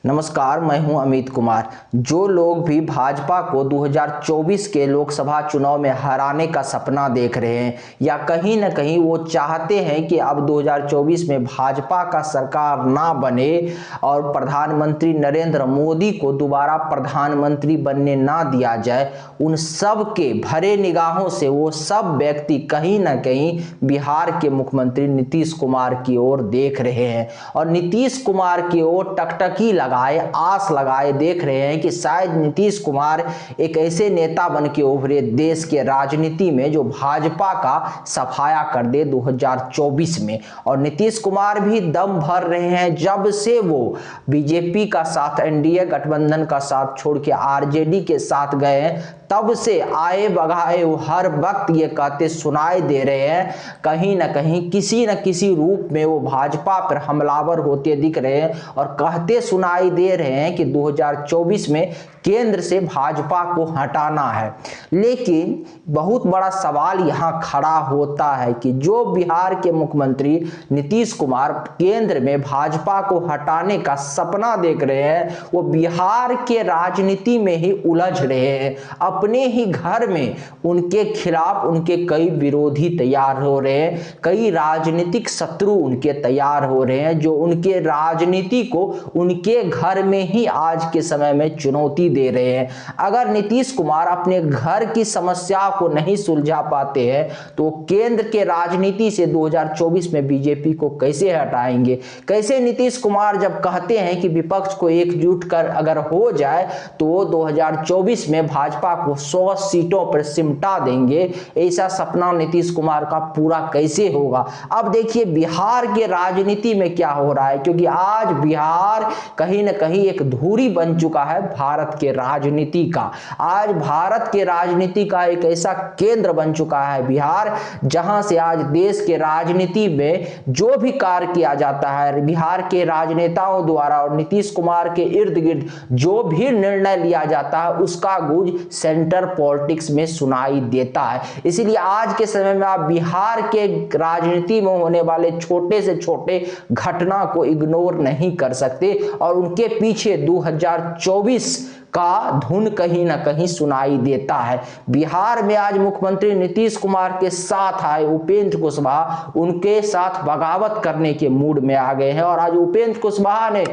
नमस्कार, मैं हूं अमित कुमार। जो लोग भी भाजपा को 2024 के लोकसभा चुनाव में हराने का सपना देख रहे हैं या कहीं ना कहीं वो चाहते हैं कि अब 2024 में भाजपा का सरकार ना बने और प्रधानमंत्री नरेंद्र मोदी को दोबारा प्रधानमंत्री बनने ना दिया जाए, उन सब के भरे निगाहों से वो सब व्यक्ति कहीं ना कहीं बिहार के मुख्यमंत्री नीतीश कुमार की ओर देख रहे हैं और नीतीश कुमार की ओर टकटकी आस लगाए देख रहे हैं कि शायद नीतीश कुमार एक ऐसे नेता बन के उभरे देश के राजनीति में जो भाजपा का सफाया कर दे 2024 में। और नीतीश कुमार भी दम भर रहे हैं, जब से वो बीजेपी का साथ, एनडीए गठबंधन का साथ छोड़ के आरजेडी के साथ गए हैं, तब से आए बगाए वो हर वक्त ये कहते सुनाई दे रहे हैं, कहीं ना कहीं किसी न किसी रूप में वो भाजपा पर हमलावर होते दिख रहे हैं और कहते सुनाई दे रहे हैं कि 2024 में केंद्र से भाजपा को हटाना है। लेकिन बहुत बड़ा सवाल यहाँ खड़ा होता है कि जो बिहार के मुख्यमंत्री नीतीश कुमार केंद्र में भाजपा को हटाने का सपना देख रहे हैं, वो बिहार के राजनीति में ही उलझ रहे हैं। अपने ही घर में उनके खिलाफ उनके कई विरोधी तैयार हो रहे हैं, कई राजनीतिक शत्रु उनके तैयार हो रहे हैं जो उनके राजनीति को उनके घर में ही आज के समय में चुनौती दे रहे हैं। अगर नीतीश कुमार अपने घर की समस्या को नहीं सुलझा पाते हैं तो केंद्र के राजनीति से 2024 में बीजेपी को कैसे हटाएंगे? कैसे नीतीश कुमार जब कहते हैं कि विपक्ष को एकजुट कर अगर हो जाए तो 2024 में भाजपा को 100 सीटों पर सिमटा देंगे, ऐसा सपना नीतीश कुमार का पूरा कैसे होगा? अब देखिए बिहार के राजनीति में क्या हो रहा है, क्योंकि आज बिहार कहीं ना कहीं एक धुरी बन चुका है भारत के राजनीति का। आज भारत के राजनीति का एक ऐसा केंद्र बन चुका है बिहार, जहां से आज देश के राजनीति में जो भी कार्य किया जाता है बिहार के राजनेताओं द्वारा और नीतीश कुमार के इर्द गिर्द जो भी निर्णय लिया जाता है उसका गूंज सेंटर पॉलिटिक्स में सुनाई देता है। इसीलिए आज के समय में आप बिहार के राजनीति में होने वाले छोटे से छोटे घटना को इग्नोर नहीं कर सकते और उनके पीछे 2024 का धुन कहीं ना कहीं सुनाई देता है। बिहार में आज मुख्यमंत्री नीतीश कुमार के साथ आए उपेंद्र कुशवाहा उनके साथ बगावत करने के मूड में आ गए हैं और आज उपेंद्र कुशवाहा ने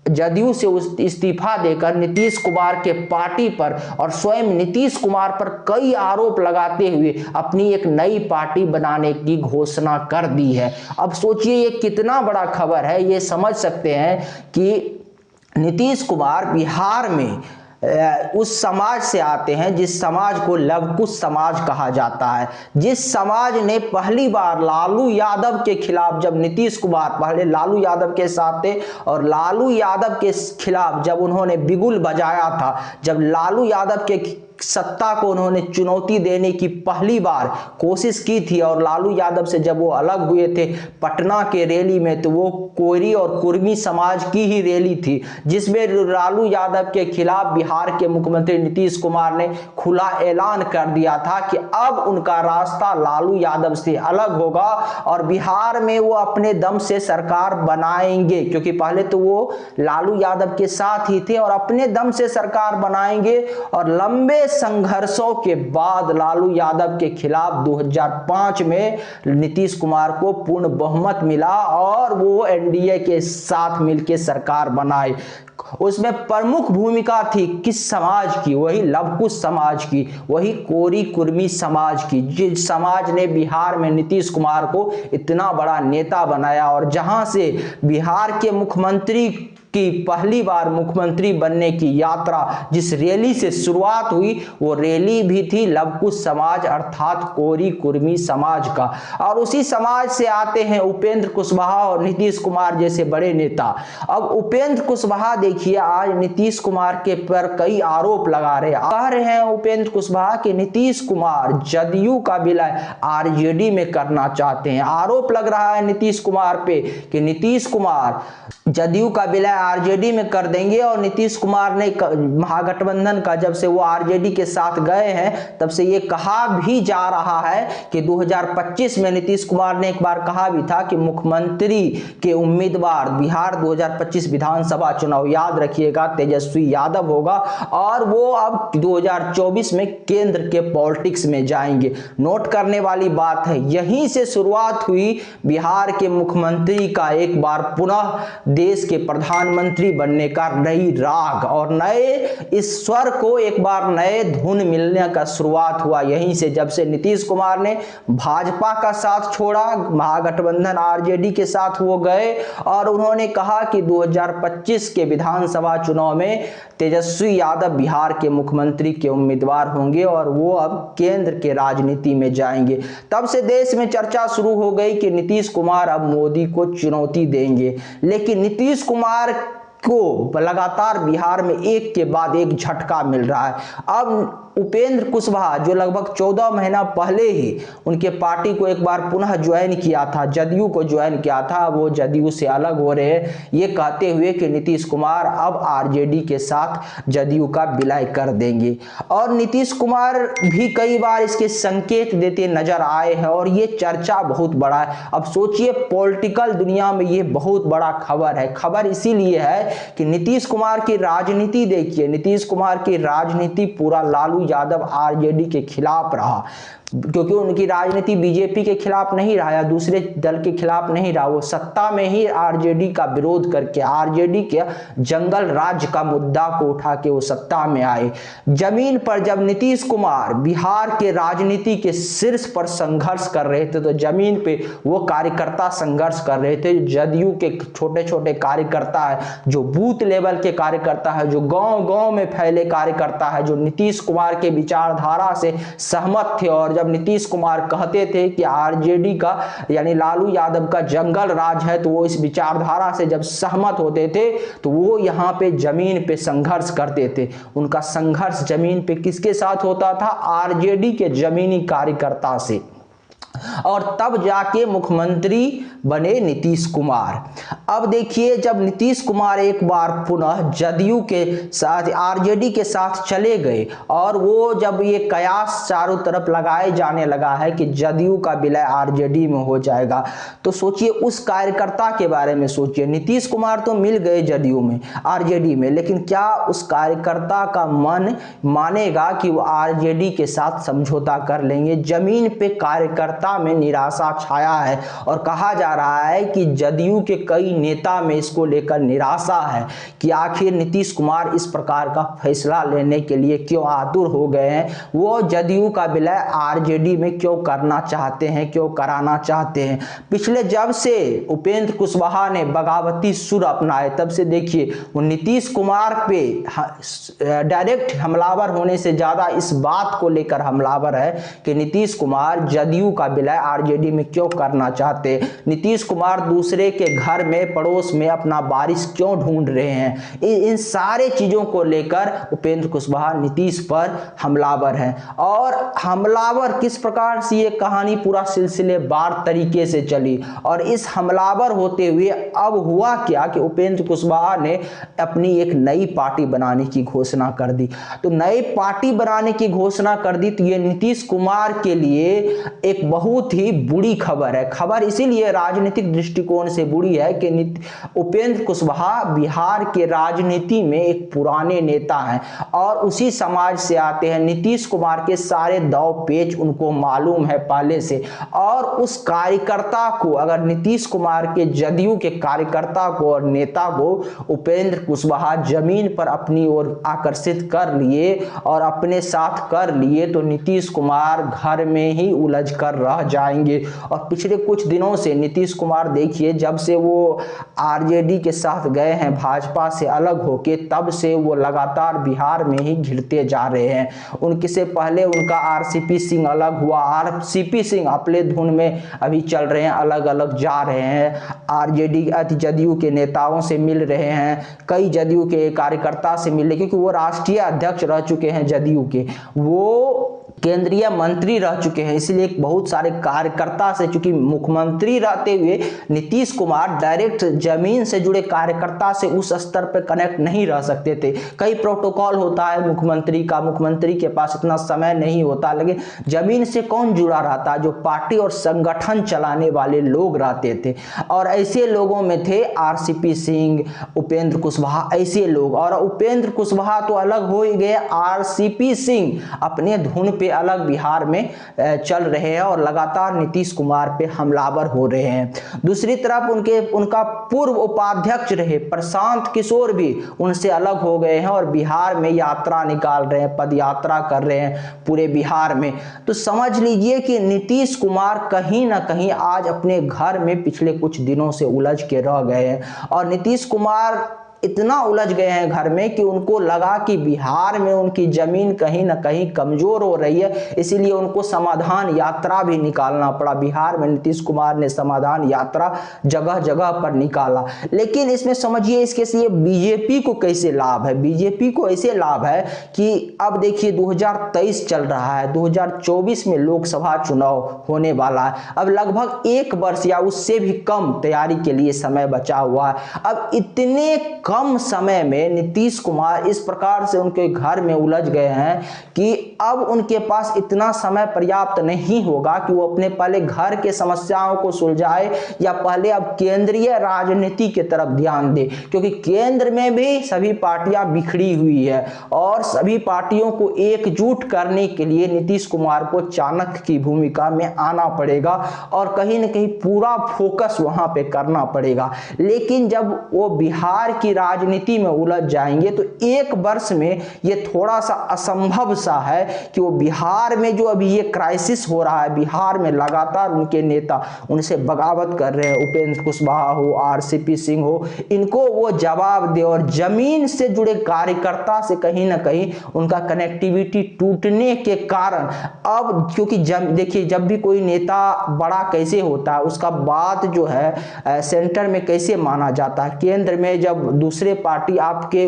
जदयू से इस्तीफा देकर नीतीश कुमार के पार्टी पर और स्वयं नीतीश कुमार पर कई आरोप लगाते हुए अपनी एक नई पार्टी बनाने की घोषणा कर दी है। अब सोचिए ये कितना बड़ा खबर है। ये समझ सकते हैं कि नीतीश कुमार बिहार में उस समाज से आते हैं जिस समाज को लवकुश समाज कहा जाता है, जिस समाज ने पहली बार लालू यादव के खिलाफ, जब नीतीश कुमार पहले लालू यादव के साथ थे और लालू यादव के खिलाफ जब उन्होंने बिगुल बजाया था, जब लालू यादव के सत्ता को उन्होंने चुनौती देने की पहली बार कोशिश की थी और लालू यादव से जब वो अलग हुए थे पटना के रैली में, तो वो कोयरी और कुर्मी समाज की ही रैली थी जिसमें लालू यादव के खिलाफ बिहार के मुख्यमंत्री नीतीश कुमार ने खुला ऐलान कर दिया था कि अब उनका रास्ता लालू यादव से अलग होगा और बिहार में वो अपने दम से सरकार बनाएंगे, क्योंकि पहले तो वो लालू यादव के साथ ही थे और अपने दम से सरकार बनाएंगे। और लंबे संघर्षों के बाद लालू यादव के खिलाफ 2005 में नीतीश कुमार को पूर्ण बहुमत मिला और वो एनडीए के साथ मिलकर सरकार बनाई। उसमें प्रमुख भूमिका थी किस समाज की? वही लवकुश समाज की, वही कोरी कुर्मी समाज की, जिस समाज ने बिहार में नीतीश कुमार को इतना बड़ा नेता बनाया और जहां से बिहार के मुख्यमंत्री की पहली बार मुख्यमंत्री बनने की यात्रा जिस रैली से शुरुआत हुई वो रैली भी थी लवकुश समाज अर्थात कोरी कुर्मी समाज का। और उसी समाज से आते हैं उपेंद्र कुशवाहा और नीतीश कुमार जैसे बड़े नेता। अब उपेंद्र कुशवाहा देखिए आज नीतीश कुमार के पर कई आरोप लगा रहे कह रहे हैं उपेंद्र कुशवाहा कि नीतीश कुमार जदयू का विलय आरजेडी में करना चाहते हैं। आरोप लग रहा है नीतीश कुमार पे कि नीतीश कुमार जदयू का विलय आरजेडी में कर देंगे। और नीतीश कुमार ने महागठबंधन का जब से वो आरजेडी के साथ गए हैं तब से ये कहा भी जा रहा है कि 2025 में नीतीश कुमार ने एक बार कहा भी था कि मुख्यमंत्री के उम्मीदवार बिहार 2025 विधानसभा चुनाव याद रखिएगा तेजस्वी यादव होगा, और वो अब 2024 में केंद्र के पॉलिटिक्स में जाएंगे। नोट करने वाली बात है, यहीं से शुरुआत हुई बिहार के मुख्यमंत्री का एक बार पुनः देश के प्रधानमंत्री बनने का नई राग और नए इस स्वर को एक बार नए धुन मिलने का शुरुआत हुआ यहीं से, जब से नीतीश कुमार ने भाजपा का साथ छोड़ा, महागठबंधन आरजेडी के साथ वो गए और उन्होंने कहा कि 2025 के विधानसभा चुनाव में तेजस्वी यादव बिहार के मुख्यमंत्री के उम्मीदवार होंगे और वो अब केंद्र के राजनीति में जाएंगे। तब से देश में चर्चा शुरू हो गई कि नीतीश कुमार अब मोदी को चुनौती देंगे। लेकिन नीतीश कुमार को लगातार बिहार में एक के बाद एक झटका मिल रहा है। अब उपेंद्र कुशवाहा जो लगभग 14 महीना पहले ही उनके पार्टी को एक बार पुनः ज्वाइन किया था, जदयू को ज्वाइन किया था, वो जदयू से अलग हो रहे हैं ये कहते हुए कि नीतीश कुमार अब आरजेडी के साथ जदयू का विलय कर देंगे। और नीतीश कुमार भी कई बार इसके संकेत देते नजर आए हैं और ये चर्चा बहुत बड़ा है। अब सोचिए पॉलिटिकल दुनिया में ये बहुत बड़ा खबर है। खबर इसीलिए है कि नीतीश कुमार की राजनीति देखिए, नीतीश कुमार की राजनीति पूरा लालू यादव आरजेडी के खिलाफ रहा, क्योंकि उनकी राजनीति बीजेपी के खिलाफ नहीं रहा या दूसरे दल के खिलाफ नहीं रहा, वो सत्ता में ही आरजेडी का विरोध करके आरजेडी के जंगल राज का मुद्दा को उठा के वो सत्ता में आए। जमीन पर जब नीतीश कुमार बिहार के राजनीति के शीर्ष पर संघर्ष कर रहे थे तो जमीन पे वो कार्यकर्ता संघर्ष कर रहे थे। जदयू के छोटे छोटे कार्यकर्ता है, जो बूथ लेवल के कार्यकर्ता है, जो गांव गांव में फैले कार्यकर्ता है, जो नीतीश कुमार के विचारधारा से सहमत थे। और जब नीतीश कुमार कहते थे कि आरजेडी का यानी लालू यादव का जंगल राज है, तो वो इस विचारधारा से जब सहमत होते थे तो वो यहाँ पे जमीन पे संघर्ष करते थे। उनका संघर्ष जमीन पे किसके साथ होता था? आरजेडी के जमीनी कार्यकर्ता से। और तब जाके मुख्यमंत्री बने नीतीश कुमार। अब देखिए जब नीतीश कुमार एक बार पुनः जदयू के साथ आरजेडी के साथ चले गए और वो जब ये कयास चारों तरफ लगाए जाने लगा है कि जदयू का विलय आरजेडी में हो जाएगा, तो सोचिए उस कार्यकर्ता के बारे में सोचिए। नीतीश कुमार तो मिल गए जदयू में आरजेडी में, लेकिन क्या उस कार्यकर्ता का मन मानेगा कि वो आरजेडी के साथ समझौता कर लेंगे? जमीन पे कार्यकर्ता में निराशा छाया है और कहा जा रहा है कि जदयू के कई नेता में इसको लेकर निराशा है कि आखिर नीतीश कुमार इस प्रकार का फैसला लेने के लिए क्यों आतुर हो गए हैं, वो जदयू का विलय आरजेडी में क्यों करना चाहते हैं, क्यों कराना चाहते हैं। पिछले जब से उपेंद्र कुशवाहा ने बगावती सुर अपनाए तब से देखिए वो नीतीश कुमार पे डायरेक्ट हमलावर होने से ज्यादा इस बात को लेकर हमलावर है कि नीतीश कुमार जदयू का विलय आरजेडी में क्यों करना चाहते। नीतीश कुमार दूसरे के घर में पड़ोस में अपना बारिश क्यों ढूंढ रहे हैं। इन सारे चीजों को लेकर उपेंद्र कुशवाहा नीतीश पर हमलावर हैं। और हमलावर किस प्रकार से ये कहानी पूरा सिलसिलेवार तरीके से चली और इस हमलावर होते हुए अब हुआ क्या कि उपेंद्र कुशवाहा ने अपनी एक नई पार्टी बनाने की घोषणा कर दी। तो नई पार्टी बनाने की घोषणा कर दी तो ये नीतीश कुमार के लिए एक बहुत ही बुरी खबर है। खबर इसीलिए राजनीतिक दृष्टिकोण से बुरी है कि उपेंद्र कुशवाहा बिहार के राजनीति में एक पुराने नेता हैं और उसी समाज से आते हैं। नीतीश कुमार के सारे दाव पेच उनको मालूम है पहले से। और उस कार्यकर्ता को अगर नीतीश कुमार के जदयू के कार्यकर्ता को और नेता को उपेंद्र कुशवाहा जमीन पर अपनी ओर आकर्षित कर लिए और अपने साथ कर लिए तो नीतीश कुमार घर में ही उलझ कर रह जाएंगे। और पिछले कुछ दिनों से नीतीश कुमार देखिए जब से वो आरजेडी के साथ गए हैं भाजपा से अलग होके तब से वो लगातार बिहार में ही घिरते जा रहे हैं। उनके से पहले उनका आरसीपी सिंह अलग हुआ, आरसीपी सिंह अपने धुन में अभी चल रहे हैं, अलग अलग जा रहे हैं, आरजेडी जदयू के नेताओं से मिल रहे हैं, कई जदयू के कार्यकर्ता से मिल रहे क्योंकि वो राष्ट्रीय अध्यक्ष रह चुके हैं जदयू के। वो केंद्रीय मंत्री रह चुके हैं, इसलिए बहुत सारे कार्यकर्ता से, चूंकि मुख्यमंत्री रहते हुए नीतीश कुमार डायरेक्ट जमीन से जुड़े कार्यकर्ता से उस स्तर पर कनेक्ट नहीं रह सकते थे। कई प्रोटोकॉल होता है मुख्यमंत्री का, मुख्यमंत्री के पास इतना समय नहीं होता, लेकिन जमीन से कौन जुड़ा रहता? जो पार्टी और संगठन चलाने वाले लोग रहते थे, और ऐसे लोगों में थे आरसीपी सिंह, उपेंद्र कुशवाहा, ऐसे लोग। और उपेंद्र कुशवाहा तो अलग हो ही गए, आरसीपी सिंह अपने धुन पे अलग बिहार में चल रहे हैं और लगातार नीतीश कुमार पे हमलावर हो रहे हैं। दूसरी तरफ उनका पूर्व उपाध्यक्ष रहे प्रशांत किशोर भी उनसे अलग हो गए हैं और बिहार में यात्रा निकाल रहे हैं, पद यात्रा कर रहे हैं पूरे बिहार में। तो समझ लीजिए कि नीतीश कुमार कहीं ना कहीं आज अपने घर में पिछले कुछ दिनों से उलझ के रह गए हैं, और नीतीश कुमार इतना उलझ गए हैं घर में कि उनको लगा कि बिहार में उनकी जमीन कहीं ना कहीं कमजोर हो रही है, इसीलिए उनको समाधान यात्रा भी निकालना पड़ा। बिहार में नीतीश कुमार ने समाधान यात्रा जगह जगह पर निकाला। लेकिन इसमें समझिए इसके से बीजेपी को कैसे लाभ है? बीजेपी को ऐसे लाभ है कि अब देखिए 2023 चल रहा है, 2024 में लोकसभा चुनाव होने वाला है। अब लगभग 1 वर्ष या उससे भी कम तैयारी के लिए समय बचा हुआ है। अब इतने कम समय में नीतीश कुमार इस प्रकार से उनके घर में उलझ गए हैं कि अब उनके पास इतना समय पर्याप्त नहीं होगा कि वो अपने पहले घर के समस्याओं को सुलझाए या पहले अब केंद्रीय राजनीति की तरफ ध्यान दे, क्योंकि केंद्र में भी सभी पार्टियां बिखरी हुई है और सभी पार्टियों को एकजुट करने के लिए नीतीश कुमार को चाणक्य की भूमिका में आना पड़ेगा और कहीं ना कहीं पूरा फोकस वहां पे करना पड़ेगा। लेकिन जब वो बिहार की राजनीति में उलझ जाएंगे तो 1 वर्ष में ये थोड़ा सा असंभव सा है कि वो बिहार में जो अभी ये क्राइसिस हो रहा है, बिहार में लगातार उनके नेता उनसे बगावत कर रहे हैं, उपेंद्र कुशवाहा हो, आरसीपी सिंह हो, इनको वो जवाब दे। और जमीन से जुड़े कार्यकर्ता से कहीं ना कहीं उनका कनेक्टिविटी टूटने के कारण अब, क्योंकि देखिए जब भी कोई नेता बड़ा कैसे होता है, उसका बात जो है सेंटर में कैसे माना जाता है। केंद्र में जब दूसरे पार्टी आपके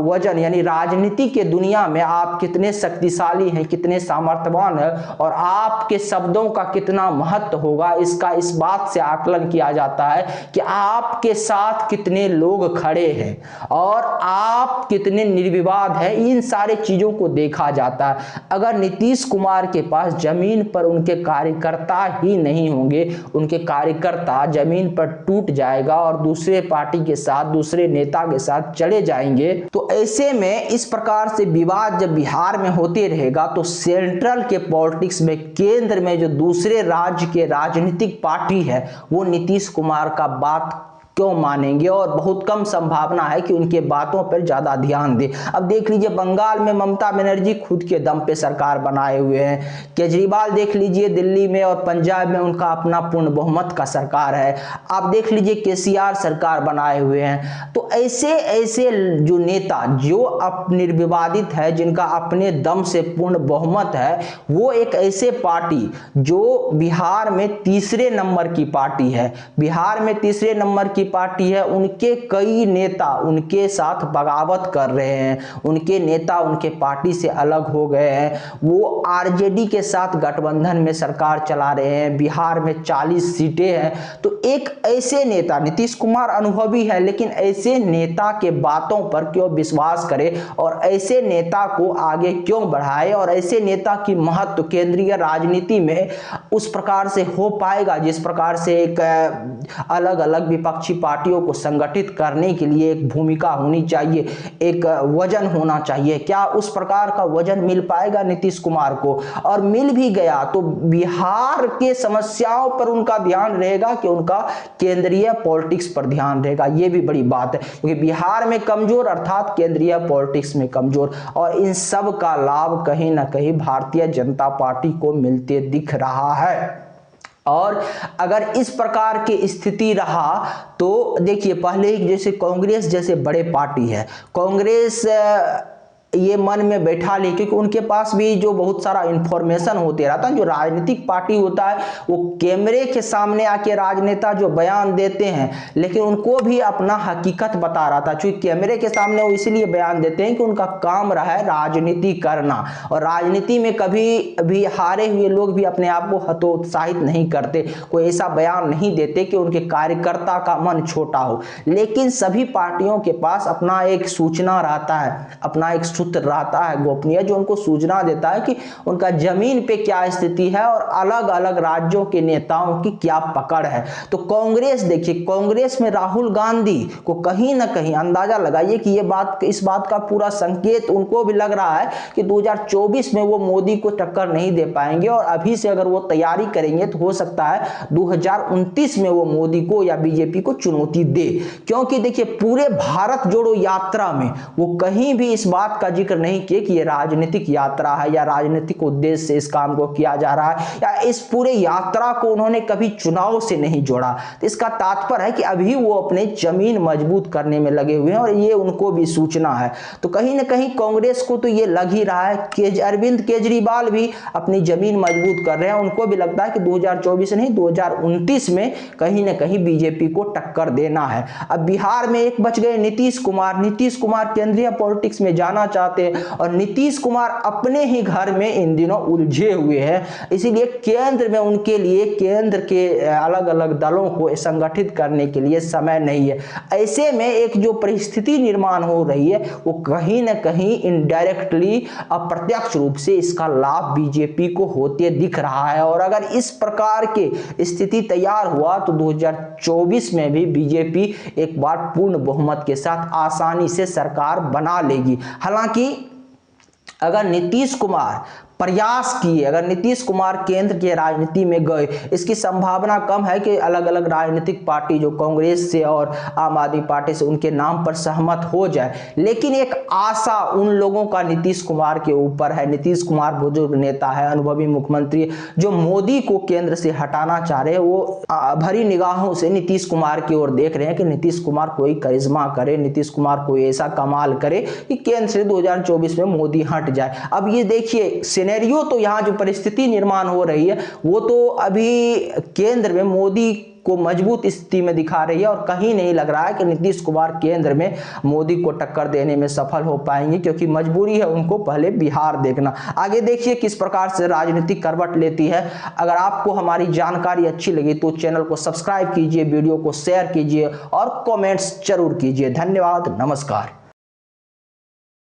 वजन यानी राजनीति के दुनिया में आप कितने शक्तिशाली हैं, कितने सामर्थ्यवान हैं और आपके शब्दों का कितना महत्व होगा, इसका इस बात से आकलन किया जाता है कि आपके साथ कितने लोग खड़े हैं और आप कितने निर्विवाद हैं। इन सारे चीजों को देखा जाता है। अगर नीतीश कुमार के पास जमीन पर उनके कार्यकर्ता ही नहीं होंगे, उनके कार्यकर्ता जमीन पर टूट जाएगा और दूसरे पार्टी के साथ, दूसरे नेता के साथ चले जाएंगे, तो ऐसे में इस प्रकार से विवाद जब बिहार में होते रहेगा तो सेंट्रल के पॉलिटिक्स में, केंद्र में जो दूसरे राज्य के राजनीतिक पार्टी है वो नीतीश कुमार का बात क्यों मानेंगे और बहुत कम संभावना है कि उनके बातों पर ज्यादा ध्यान दे। अब देख लीजिए बंगाल में ममता बनर्जी खुद के दम पे सरकार बनाए हुए हैं, केजरीवाल देख लीजिए दिल्ली में और पंजाब में उनका अपना पूर्ण बहुमत का सरकार है। आप देख लीजिए केसीआर सरकार बनाए हुए हैं। तो ऐसे ऐसे जो नेता जो निर्विवादित है, जिनका अपने दम से पूर्ण बहुमत है, वो एक ऐसे पार्टी जो बिहार में तीसरे नंबर की पार्टी है, बिहार में तीसरे नंबर की पार्टी है, उनके कई नेता उनके साथ बगावत कर रहे हैं, उनके नेता उनके पार्टी से अलग हो गए हैं, वो आरजेडी के साथ गठबंधन में सरकार चला रहे हैं, बिहार में 40 सीटें हैं। तो एक ऐसे नेता, नीतीश कुमार अनुभवी है, लेकिन ऐसे नेता के बातों पर क्यों विश्वास करे और ऐसे नेता को आगे क्यों बढ़ाए और ऐसे नेता की महत्व केंद्रीय राजनीति में उस प्रकार से हो पाएगा जिस प्रकार से एक अलग अलग विपक्षी पार्टियों को संगठित करने के लिए एक भूमिका होनी चाहिए, एक वजन होना चाहिए। क्या उस प्रकार का वजन मिल पाएगा नीतीश कुमार को? और मिल भी गया तो बिहार के समस्याओं पर उनका ध्यान रहेगा कि उनका केंद्रीय पॉलिटिक्स पर ध्यान रहेगा? ये भी बड़ी बात है, क्योंकि बिहार में कमजोर अर्थात केंद्रीय पॉलिटिक्स में कमजोर, और इन सब का लाभ कहीं ना कहीं भारतीय जनता पार्टी को मिलते दिख रहा है। और अगर इस प्रकार की स्थिति रहा तो देखिए पहले जैसे कांग्रेस जैसे बड़े पार्टी है, कांग्रेस ये मन में बैठा ले, क्योंकि उनके पास भी जो बहुत सारा इंफॉर्मेशन होते रहता है। जो राजनीतिक पार्टी होता है वो कैमरे के सामने आके राजनेता जो बयान देते हैं, लेकिन उनको भी अपना हकीकत बता रहा था, क्योंकि कैमरे के सामने वो इसलिए बयान देते हैं कि उनका काम रहा है राजनीति करना, और राजनीति में कभी भी हारे हुए लोग भी अपने आप को हतोत्साहित नहीं करते, कोई ऐसा बयान नहीं देते कि उनके कार्यकर्ता का मन छोटा हो। लेकिन सभी पार्टियों के पास अपना एक सूचना रहता है, अपना एक सूत्र रहता है गोपनीय, जो उनको सूचना देता है कि उनका जमीन पे क्या स्थिति है और अलग अलग राज्यों के नेताओं की क्या पकड़ है। तो कांग्रेस देखिए, कांग्रेस में राहुल गांधी को कहीं ना कहीं अंदाजा लगाइए कि इस बात का पूरा संकेत उनको भी लग रहा है कि 2024 में वो मोदी को टक्कर नहीं दे पाएंगे, और अभी से अगर वो तैयारी करेंगे तो हो सकता है 2029 में वो मोदी को या बीजेपी को चुनौती दे। क्योंकि देखिए पूरे भारत जोड़ो यात्रा में वो कहीं भी इस बात का जिक्र नहीं किए कि ये राजनीतिक यात्रा है या राजनीतिक उद्देश्य से इस काम को किया जा रहा है, या इस पूरे यात्रा को उन्होंने कभी चुनाव से नहीं जोड़ा। तो इसका तात्पर्य है कि अभी वो अपने जमीन मजबूत करने में लगे हुए हैं, और ये उनको भी सूचना है। तो कहीं ना कहीं कांग्रेस को तो ये लग ही रहा है कि अरविंद केजरीवाल भी अपनी जमीन मजबूत कर रहे हैं। उनको भी लगता है कि 2024 नहीं 2029 में कहीं ना कहीं बीजेपी को टक्कर देना है। अब बिहार में एक बच गए नीतीश कुमार केंद्रीय पॉलिटिक्स में जाना चाहते हैं, और नीतीश कुमार अपने ही घर में इन दिनों उलझे हुए हैं। इसीलिए केंद्र में उनके लिए केंद्र के अलग अलग दलों को संगठित करने के लिए समय नहीं है। ऐसे में एक जो परिस्थिति निर्माण हो रही है वो कहीं ना कहीं इनडायरेक्टली अप्रत्यक्ष रूप से इसका लाभ बीजेपी को होते दिख रहा है। और अगर इस प्रकार की स्थिति तैयार हुआ तो 2024 में भी बीजेपी एक बार पूर्ण बहुमत के साथ आसानी से सरकार बना लेगी। हालांकि अगर नीतीश कुमार प्रयास किए, अगर नीतीश कुमार केंद्र के राजनीति में गए, इसकी संभावना कम है कि अलग अलग राजनीतिक पार्टी जो कांग्रेस से और आम आदमी पार्टी से उनके नाम पर सहमत हो जाए। लेकिन एक आशा उन लोगों का नीतीश कुमार के ऊपर है। नीतीश कुमार बुजुर्ग नेता है, अनुभवी मुख्यमंत्री, जो मोदी को केंद्र से हटाना चाह रहे हैं, वो भरी निगाहों से नीतीश कुमार की ओर देख रहे हैं कि नीतीश कुमार कोई करिश्मा करे, नीतीश कुमार कोई ऐसा कमाल करे कि केंद्र से 2024 में मोदी हट जाए। अब ये देखिए सिनेरियो, तो यहाँ जो परिस्थिति निर्माण हो रही है वो तो अभी केंद्र में मोदी को मजबूत स्थिति में दिखा रही है, और कहीं नहीं लग रहा है कि नीतीश कुमार केंद्र में मोदी को टक्कर देने में सफल हो पाएंगे, क्योंकि मजबूरी है उनको पहले बिहार देखना। आगे देखिए किस प्रकार से राजनीतिक करवट लेती है। अगर आपको हमारी जानकारी अच्छी लगी तो चैनल को सब्सक्राइब कीजिए, वीडियो को शेयर कीजिए और कमेंट्स जरूर कीजिए। धन्यवाद, नमस्कार।